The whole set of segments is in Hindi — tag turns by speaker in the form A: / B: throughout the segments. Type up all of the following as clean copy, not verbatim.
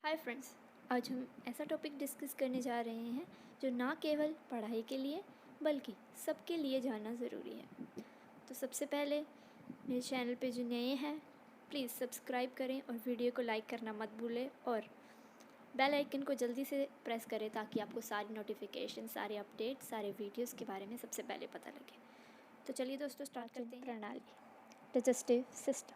A: हाय फ्रेंड्स, आज हम ऐसा टॉपिक डिस्कस करने जा रहे हैं जो ना केवल पढ़ाई के लिए बल्कि सबके लिए जानना ज़रूरी है। तो सबसे पहले मेरे चैनल पे जो नए हैं प्लीज़ सब्सक्राइब करें और वीडियो को लाइक करना मत भूलें और बेल आइकन को जल्दी से प्रेस करें ताकि आपको सारी नोटिफिकेशन, सारे अपडेट, सारे वीडियोस के बारे में सबसे पहले पता लगे। तो चलिए दोस्तों स्टार्ट करते हैं। प्रणाली, डाइजेस्टिव सिस्टम।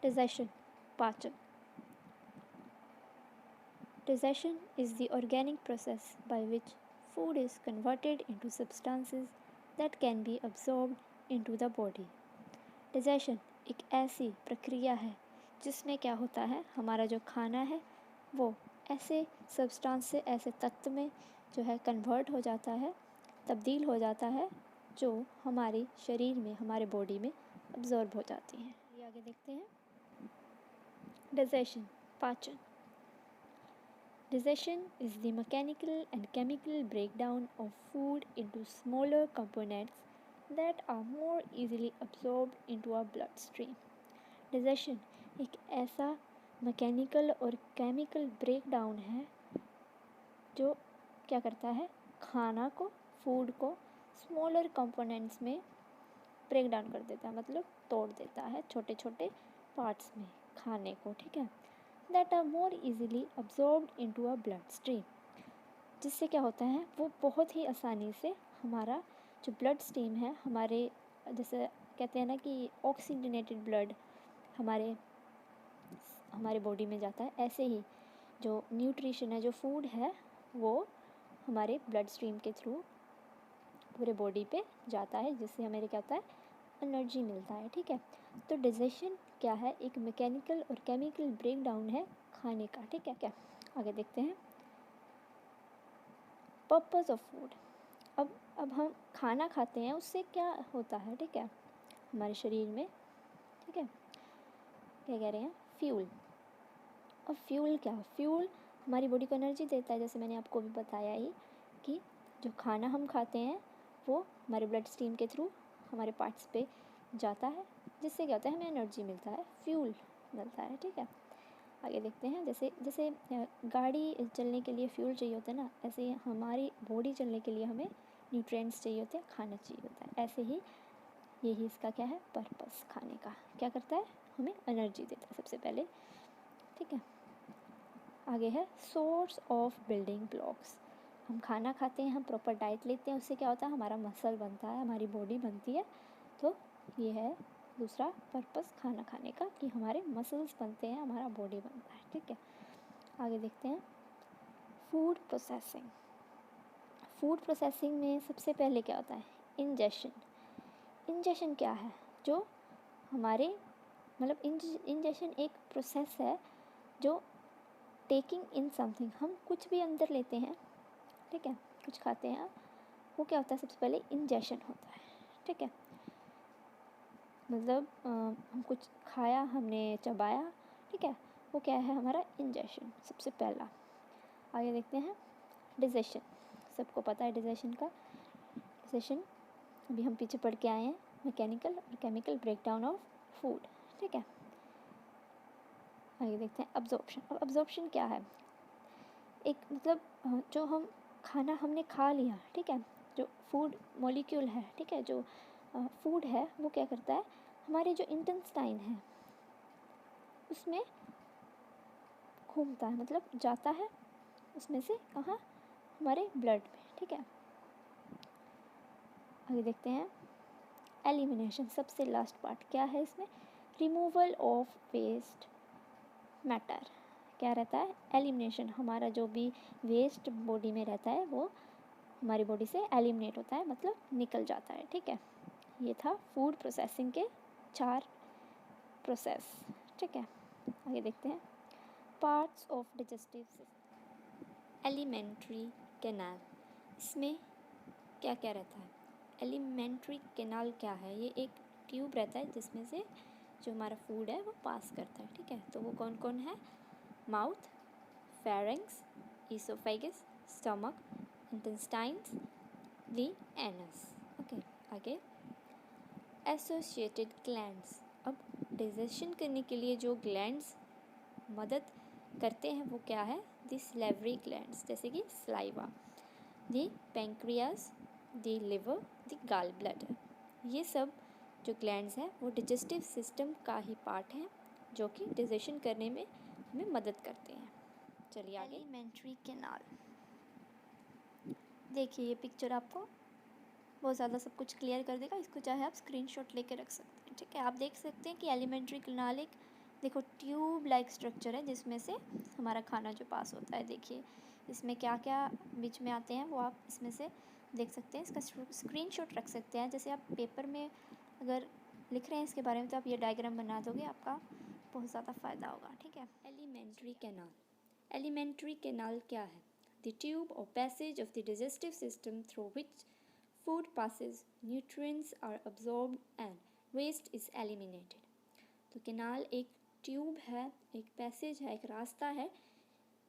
A: Digestion, पाचन. Digestion is the organic process by which food is converted into substances that can be absorbed into the body. Digestion एक ऐसी प्रक्रिया है जिसमें क्या होता है, हमारा जो खाना है वो ऐसे सब्सटेंस से, ऐसे तत्व में जो है कन्वर्ट हो जाता है, तब्दील हो जाता है, जो हमारे शरीर में, हमारे बॉडी में अब्जॉर्ब हो जाती हैं। ये आगे देखते हैं। Digestion, पाचन. Digestion is the mechanical and chemical breakdown of food into smaller components that are more easily absorbed into our bloodstream. Digestion एक ऐसा मैकेनिकल और केमिकल ब्रेकडाउन है जो क्या करता है, खाना को, फूड को स्मॉलर कंपोनेंट्स में ब्रेक डाउन कर देता है, मतलब तोड़ देता है छोटे छोटे पार्ट्स में खाने को, ठीक है। That are more easily absorbed into a blood stream, जिससे क्या होता है, वो बहुत ही आसानी से हमारा जो ब्लड स्ट्रीम है, हमारे जैसे कहते हैं ना कि ऑक्सीजनेटेड ब्लड हमारे बॉडी में जाता है, ऐसे ही जो न्यूट्रिशन है, जो फूड है, वो हमारे ब्लड स्ट्रीम के थ्रू पूरे बॉडी पे जाता है, जिससे हमें क्या होता है, एनर्जी मिलता है, ठीक है। तो डाइजेशन क्या है, एक मैकेनिकल और केमिकल ब्रेक डाउन है खाने का, ठीक है। क्या आगे देखते हैं। Purpose of food. अब हम खाना खाते हैं, उससे क्या होता है, ठीक है, हमारे शरीर में, ठीक है। क्या कह रहे हैं, फ्यूल। अब फ्यूल क्या, फ्यूल हमारी बॉडी को एनर्जी देता है, जैसे मैंने आपको भी बताया ही कि जो खाना हम खाते हैं वो हमारे ब्लड स्ट्रीम के थ्रू हमारे पार्ट्स पे जाता है, जिससे क्या होता है, हमें एनर्जी मिलता है, फ्यूल मिलता है, ठीक है। आगे देखते हैं। जैसे जैसे गाड़ी चलने के लिए फ्यूल चाहिए होता है ना, ऐसे ही हमारी बॉडी चलने के लिए हमें न्यूट्रिएंट्स चाहिए होते हैं, खाना चाहिए होता है। ऐसे ही यही इसका क्या है, पर्पस खाने का, क्या करता है, हमें एनर्जी देता है सबसे पहले, ठीक है। आगे है सोर्स ऑफ बिल्डिंग ब्लॉक्स। हम खाना खाते हैं, हम प्रॉपर डाइट लेते हैं, उससे क्या होता है, हमारा मसल बनता है, हमारी बॉडी बनती है। तो ये है दूसरा पर्पस खाना खाने का, कि हमारे मसल्स बनते हैं, हमारा बॉडी बनता है, ठीक है। आगे देखते हैं। Food processing. फूड प्रोसेसिंग में सबसे पहले क्या होता है, इंजेशन। इंजेशन क्या है, जो हमारे मतलब इंजेशन एक प्रोसेस है जो टेकिंग इन समथिंग, हम कुछ भी अंदर लेते हैं, ठीक है, कुछ खाते हैं, वो क्या होता है, सबसे पहले इंजेशन होता है, ठीक है। मतलब हम कुछ खाया, हमने चबाया, ठीक है, वो क्या है, हमारा इंजेशन सबसे पहला। आगे देखते हैं। डाइजेशन, सबको पता है डाइजेशन का। डाइजेशन अभी हम पीछे पढ़ के आए हैं, मैकेनिकल और केमिकल ब्रेकडाउन ऑफ फूड, ठीक है। आगे देखते हैं अब्जॉर्प्शन। अब अब्जॉर्प्शन क्या है, एक मतलब जो हम खाना हमने खा लिया, ठीक है, जो फूड मॉलिक्यूल है, ठीक है, जो फूड है, वो क्या करता है, हमारे जो इंटेस्टाइन है उसमें घूमता है, मतलब जाता है उसमें से कहाँ, हमारे ब्लड में, ठीक है। आगे देखते हैं। एलिमिनेशन, सबसे लास्ट पार्ट क्या है इसमें, रिमूवल ऑफ वेस्ट मैटर। क्या रहता है, एलिमिनेशन, हमारा जो भी वेस्ट बॉडी में रहता है वो हमारी बॉडी से एलिमिनेट होता है, मतलब निकल जाता है, ठीक है। ये था फूड प्रोसेसिंग के 4 प्रोसेस, ठीक है। आगे देखते हैं। Parts of digestive system. Alimentary canal, इसमें क्या क्या रहता है, एलिमेंट्री कैनाल क्या है, ये एक ट्यूब रहता है जिसमें से जो हमारा फूड है वो पास करता है, ठीक है। तो वो कौन कौन है, mouth, pharynx, oesophagus, stomach, intestines, the anus, okay. आगे एसोसिएटेड ग्लैंड्स। अब डाइजेशन करने के लिए जो ग्लैंड्स मदद करते हैं वो क्या है? द सैलिवरी ग्लैंड्स, जैसे कि saliva, the pancreas, the liver, the gall bladder. ये सब जो ग्लैंड्स हैं वो डाइजेस्टिव सिस्टम का ही पार्ट हैं, जो कि डाइजेशन करने में हमें मदद करते हैं। चलिए आगे। Alimentary canal. देखिए ये पिक्चर आपको बहुत ज़्यादा सब कुछ क्लियर कर देगा। इसको चाहे आप स्क्रीनशॉट लेके रख सकते हैं, ठीक है। आप देख सकते हैं कि एलिमेंट्री कैनाल एक देखो ट्यूब लाइक स्ट्रक्चर है, जिसमें से हमारा खाना जो पास होता है। देखिए इसमें क्या क्या बीच में आते हैं वो आप इसमें से देख सकते हैं। इसका स्क्रीनशॉट रख सकते हैं। जैसे आप पेपर में अगर लिख रहे हैं इसके बारे में तो आप ये डायग्राम बना दोगे, आपका बहुत ज़्यादा फ़ायदा होगा, ठीक है। Alimentary canal. एलिमेंट्री कैनाल क्या है? द ट्यूब और passage of the digestive system through which food passes, nutrients are absorbed and waste is eliminated। तो कैनाल एक ट्यूब है, एक पैसेज है, एक रास्ता है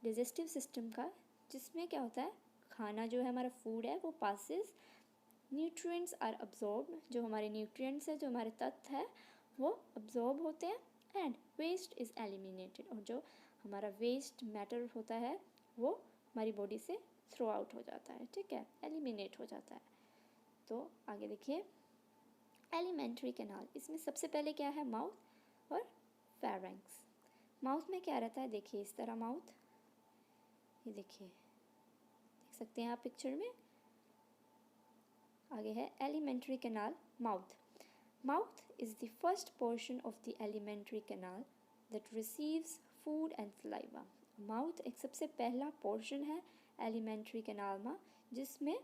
A: डाइजेस्टिव सिस्टम का, जिसमें क्या होता है, खाना जो है हमारा फूड है वो पासेस, न्यूट्रिएंट्स आर अब्जॉर्ब्ड, जो हमारे न्यूट्रिएंट्स है, जो हमारे तत्व है वो अब्जॉर्ब होते हैं, एंड वेस्ट इज़ एलिमिनेटेड, और जो हमारा वेस्ट मैटर होता है वो हमारी बॉडी से थ्रो आउट हो जाता है, ठीक है, एलिमिनेट हो जाता है। तो आगे देखिए एलिमेंट्री कैनाल। इसमें सबसे पहले क्या है? माउथ और फेरेंक्स। माउथ में क्या रहता है? देखिए इस तरह माउथ, ये देखिए देख सकते हैं आप पिक्चर में। आगे है alimentary canal, mouth. Mouth is the first portion of the alimentary canal that receives food and saliva. Mouth एक सबसे पहला पोर्शन है एलिमेंट्री कैनाल में, जिसमें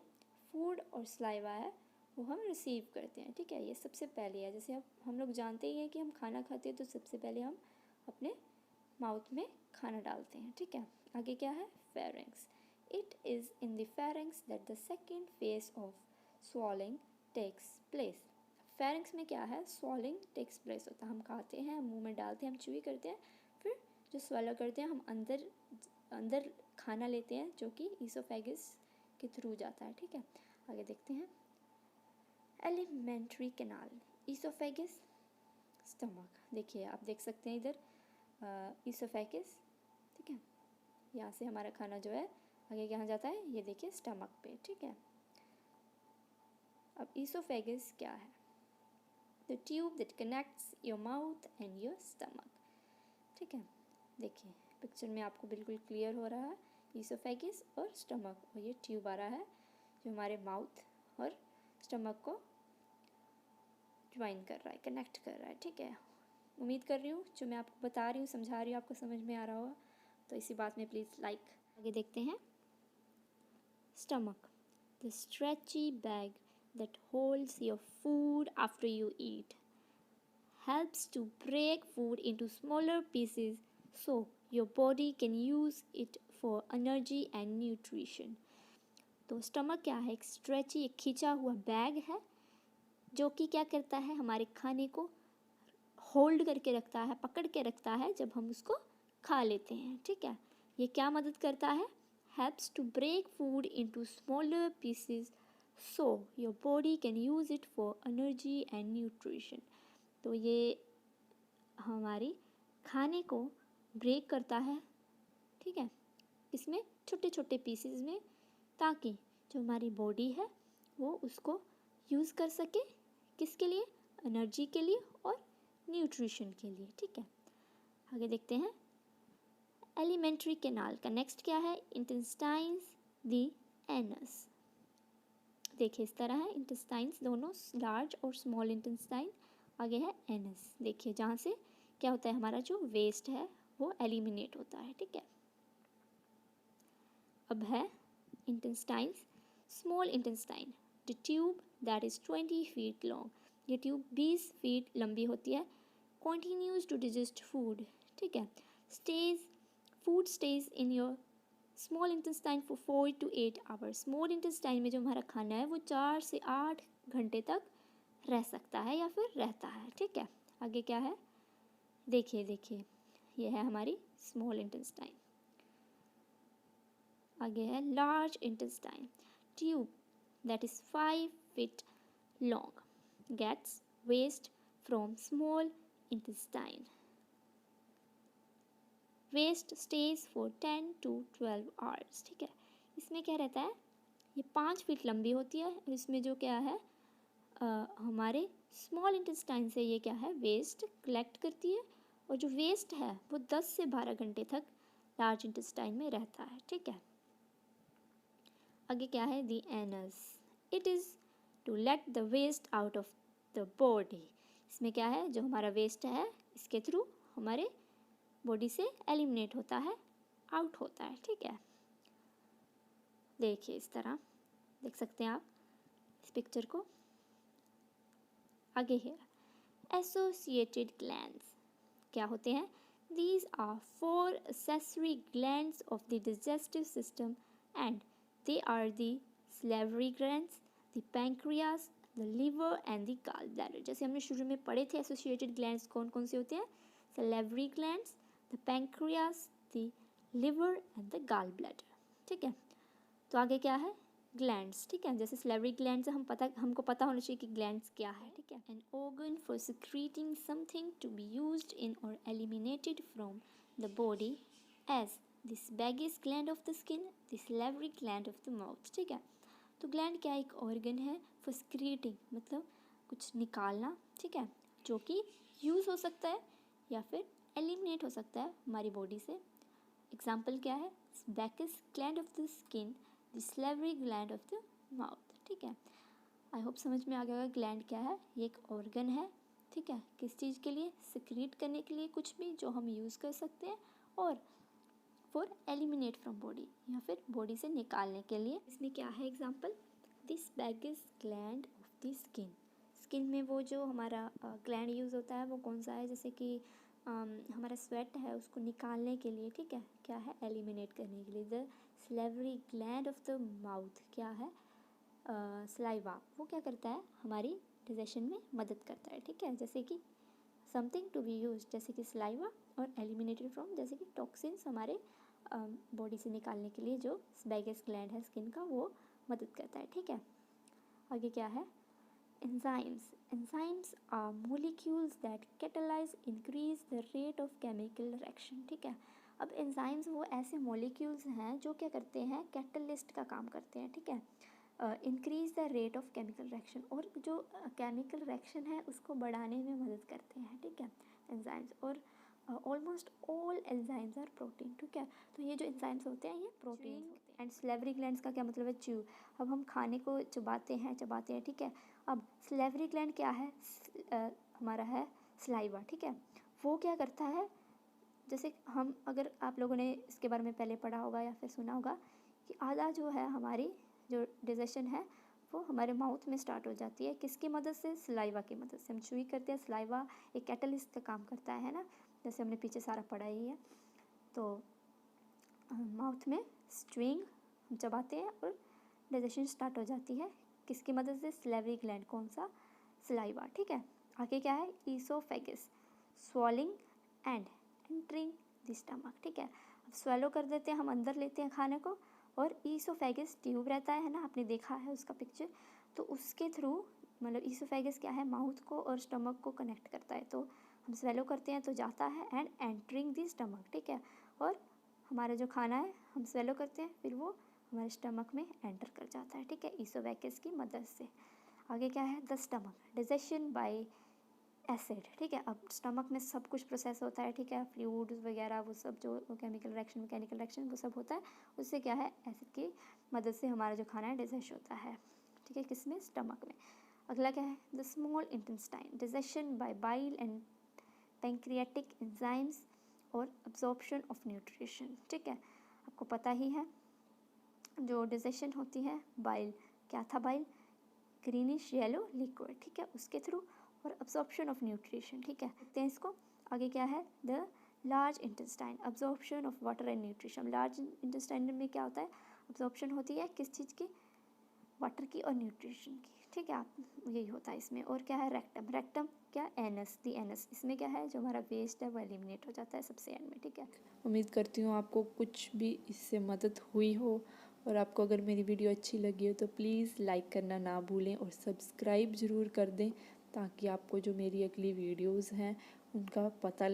A: फूड और सलाइवा है वो हम रिसीव करते हैं, ठीक है। ये सबसे पहले है। जैसे अब हम लोग जानते ही हैं कि हम खाना खाते हैं तो सबसे पहले हम अपने माउथ में खाना डालते हैं, ठीक है। आगे क्या है? Pharynx. It is in the pharynx that the second phase of swallowing takes place. Pharynx में क्या है? स्वॉलिंग टेक्स प्लेस होता है। हम खाते हैं, मुंह में डालते हैं, हम च्यूई करते हैं, फिर जो स्वॉलो करते हैं हम अंदर खाना लेते हैं, जो कि ईसोफेगस के थ्रू जाता है, ठीक है। आगे देखते हैं एलिमेंट्री कैनाल, ईसोफेगस, स्टमक। देखिए आप देख सकते हैं इधर ईसोफेगस, ठीक है। यहाँ से हमारा खाना जो है आगे कहाँ जाता है? ये देखिए स्टमक पे, ठीक है। अब ईसोफेगस क्या है? The tube that connects your mouth and your stomach, ठीक है। देखिए पिक्चर में आपको बिल्कुल क्लियर हो रहा है ईसोफेगस और स्टमक, और ये ट्यूब आ रहा है जो हमारे माउथ और स्टमक को ज्वाइन कर रहा है, कनेक्ट कर रहा है, ठीक है। उम्मीद कर रही हूँ जो मैं आपको बता रही हूँ, समझा रही हूँ, आपको समझ में आ रहा होगा। तो इसी बात में प्लीज़ लाइक। आगे देखते हैं stomach, the stretchy bag that holds your food after you eat, helps to break food into smaller pieces so your body can use it for energy and nutrition। तो स्टमक क्या है? एक स्ट्रेची, एक खींचा हुआ बैग है जो कि क्या करता है? हमारे खाने को होल्ड करके रखता है, पकड़ के रखता है जब हम उसको खा लेते हैं, ठीक है। ये क्या मदद करता है? helps to break food into smaller pieces so your body can use it for energy and nutrition। तो ये हमारी खाने को ब्रेक करता है, ठीक है, इसमें छोटे छोटे पीसेस में, ताकि जो हमारी बॉडी है वो उसको यूज़ कर सके, किसके लिए? एनर्जी के लिए और न्यूट्रिशन के लिए, ठीक है। आगे देखते हैं एलिमेंट्री कैनाल का नेक्स्ट क्या है? Intestines, the anus. देखिए इस तरह है इंटेस्टाइन्स, दोनों लार्ज और स्मॉल इंटेस्टाइन। आगे है एनस, देखिए जहाँ से क्या होता है? हमारा जो वेस्ट है वो एलिमिनेट होता है, ठीक है। अब है intestines, small intestine, the tube that is 20 feet long. ये ट्यूब 20 फीट लंबी होती है। कॉन्टिन्यूज टू डिजेस्ट फूड, ठीक है। Food stage in your small intestine for 4 to 8 hours. Small intestine में जो हमारा खाना है वो 4 से 8 घंटे तक रह सकता है या फिर रहता है, ठीक है। आगे क्या है? देखिए ये है हमारी स्मॉल इंटेस्टाइन। आगे है large intestine, tube that is 5 feet long, gets waste from small intestine. Waste stays for 10 to 12 hours. ठीक है, इसमें क्या रहता है, ये 5 फीट लंबी होती है और इसमें जो क्या है हमारे स्मॉल इंटेस्टाइन से ये क्या है वेस्ट कलेक्ट करती है और जो वेस्ट है वो 10 से 12 घंटे तक लार्ज इंटेस्टाइन में रहता है. ठीक है, आगे क्या है, the anus. It is to let the waste out of the body. इसमें क्या है, जो हमारा वेस्ट है इसके थ्रू हमारे बॉडी से एलिमिनेट होता है, आउट होता है. ठीक है, देखिए इस तरह देख सकते हैं आप इस पिक्चर को. आगे है एसोसिएटेड ग्लैंड्स. क्या होते हैं, these are 4 accessory glands of the digestive system and they are the salivary glands, the pancreas, the liver and the gallbladder. जैसे हमने शुरू में पढ़े थे एसोसिएटेड ग्लैंड्स कौन कौन से होते हैं, salivary glands, the pancreas, the liver and the gallbladder. ठीक है, तो आगे क्या है, ग्लैंड्स. ठीक है, जैसे स्लेवरी ग्लैंड से हमको पता होना चाहिए कि ग्लैंड्स क्या है. ठीक है, an organ for secreting something to be used in और eliminated from the body as the sebaceous gland of the skin, the salivary gland of the mouth. ठीक है, तो ग्लैंड क्या एक ऑर्गन है फॉर सिक्रीटिंग, मतलब कुछ निकालना. ठीक है, जो कि यूज़ हो सकता है या फिर एलिमिनेट हो सकता है हमारी बॉडी से. एग्जाम्पल क्या है, sebaceous gland of the skin, the salivary gland of the mouth. ठीक है, आई होप समझ में आ गया होगा ग्लैंड क्या है, ये एक ऑर्गन है. ठीक है, किस चीज़ के लिए, सिक्रीट करने के लिए कुछ भी जो हम यूज़ कर सकते हैं, और फॉर एलिमिनेट फ्रॉम बॉडी या फिर बॉडी से निकालने के लिए. इसमें क्या है example, this sebaceous gland of the skin. Skin में वो जो हमारा ग्लैंड यूज़ होता है वो कौन सा है, जैसे कि हमारा स्वेट है उसको निकालने के लिए. ठीक है, क्या है, एलिमिनेट करने के लिए. The salivary gland of the mouth क्या है, सलाइवा. वो क्या करता है, हमारी डाइजेशन में मदद करता है. ठीक है, जैसे कि समथिंग टू बी यूज, जैसे कि सलाइवा, और एलिमिनेटेड फ्रॉम, जैसे कि टॉक्सिन्स हमारे बॉडी से निकालने के लिए जो सेबेसियस ग्लैंड है स्किन का वो मदद करता है. ठीक है, आगे क्या है, enzymes. Enzymes are molecules that catalyze, increase the rate of chemical reaction. ठीक है, अब enzymes वो ऐसे molecules हैं जो क्या करते हैं, कैटलिस्ट का काम करते हैं. ठीक है, increase the rate of chemical reaction, और जो केमिकल रिएक्शन है उसको बढ़ाने में मदद करते हैं. ठीक है, एंजाइम्स. और almost all enzymes are protein. ठीक है, तो ये जो एंजाइम्स होते हैं ये प्रोटीन होते हैं. एंड स्लेवरी ग्लैंड्स का क्या मतलब है, च्यू. अब हम खाने को चबाते हैं. ठीक है, अब स्लेवरी ग्लैंड क्या है, हमारा है सलाइवा. ठीक है, वो क्या करता है, जैसे हम, अगर आप लोगों ने इसके बारे में पहले पढ़ा होगा या फिर सुना होगा कि आधा जो है हमारी जो डाइजेशन है वो हमारे माउथ में स्टार्ट हो जाती है, किसकी मदद से, सलाइवा की मदद से. हम चूई करते हैं, सलाइवा एक कैटलिस्ट का काम करता है ना, जैसे हमने पीछे सारा पढ़ा ही है. तो माउथ में स्ट्यूइंग हम चबाते हैं और डाइजेशन स्टार्ट हो जाती है, किसकी मदद से, स्लेवरी ग्लैंड. कौन सा, सलाइवा. ठीक है, आगे क्या है, oesophagus, swallowing and entering the stomach. ठीक है, अब स्वेलो कर देते हैं, हम अंदर लेते हैं खाने को, और ईसोफेगस ट्यूब रहता है ना, आपने देखा है उसका पिक्चर, तो उसके थ्रू, मतलब ईसोफेगस क्या है, माउथ को और स्टमक को कनेक्ट करता है. तो हम स्वेलो करते हैं तो जाता है, एंड एंटरिंग द स्टमक. ठीक है, और हमारा जो खाना है हम स्वेलो करते हैं फिर वो हमारे स्टमक में एंटर कर जाता है. ठीक है, ईसोफेगस की मदद से. आगे क्या है, the stomach, digestion bye acid. ठीक है, अब स्टमक में सब कुछ प्रोसेस होता है. ठीक है, फ्लूइड्स वगैरह वो सब जो केमिकल रिएक्शन, मैकेनिकल रिएक्शन वो सब होता है, उससे क्या है, एसिड की मदद से हमारा जो खाना है डाइजेस्ट होता है. ठीक है, किसमें, स्टमक में. अगला क्या है, the small intestine, digestion bye bile and pancreatic enzymes और अब्जॉर्प्शन ऑफ न्यूट्रिशन. ठीक है, आपको पता ही है जो डाइजेशन होती है, बाइल, क्या था बाइल, ग्रीनिश येलो लिक्विड. ठीक है, उसके थ्रू, और अब्जॉर्प्शन ऑफ न्यूट्रिशन. ठीक है, देखते हैं इसको. आगे क्या है, the large intestine, absorption of water and nutrition. Large intestine में क्या होता है, अब्जॉर्प्शन होती है किस चीज़ की, वाटर की और न्यूट्रिशन की. ठीक है, आप यही होता है इसमें. और क्या है, रेक्टम. रेक्टम क्या, एनस, दी एनस. इसमें क्या है, जो हमारा वेस्ट है वो एलिमिनेट हो जाता है सबसे एंड में. ठीक है,
B: उम्मीद करती हूँ आपको कुछ भी इससे मदद हुई हो, और आपको अगर मेरी वीडियो अच्छी लगी हो तो प्लीज़ लाइक करना ना भूलें और सब्सक्राइब ज़रूर कर दें, ताकि आपको जो मेरी अगली वीडियोस हैं उनका पता लगे।